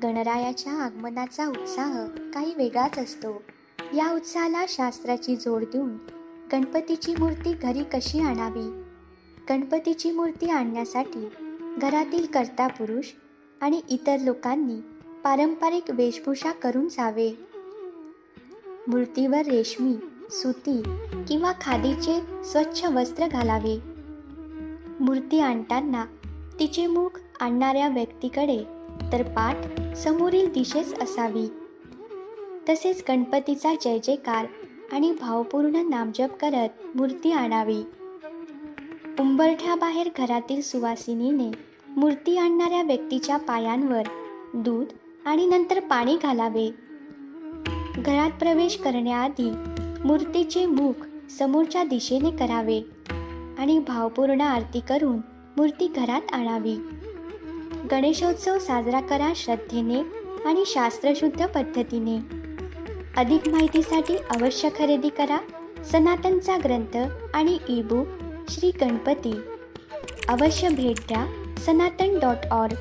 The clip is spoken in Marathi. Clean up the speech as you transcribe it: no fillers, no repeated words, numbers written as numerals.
गणरायाच्या आगमनाचा उत्साह काही वेगळाच असतो. या उत्साहाला शास्त्राची जोड देऊन गणपतीची मूर्ती घरी कशी आणावी? गणपतीची मूर्ती आणण्यासाठी घरातील कर्ता पुरुष आणि इतर लोकांनी पारंपरिक वेशभूषा करून जावे. मूर्तीवर रेशमी, सुती किंवा खादीचे स्वच्छ वस्त्र घालावे. मूर्ती आणताना तिचे मुख आणणाऱ्या व्यक्तीकडे तर पाठ समोरील दिशेस असावी. तसेच गणपतीचा जय जयकार आणि भावपूर्ण नामजप करत मूर्ती आणावी. उंबरठ्याबाहेर घरातील सुवासिनीने मूर्ती आणणाऱ्या व्यक्तीच्या पायांवर दूध आणि नंतर पाणी घालावे. घरात प्रवेश करण्याआधी मूर्तीचे मुख समोरच्या दिशेने करावे आणि भावपूर्ण आरती करून मूर्ती घरात आणावी. गणेशोत्सव साजरा करा श्रद्धेने आणि शास्त्रशुद्ध पद्धतीने. अधिक माहितीसाठी अवश्य खरेदी करा सनातनचा ग्रंथ आणि ई-बुक श्री गणपती. अवश्य भेट द्या sanatan.org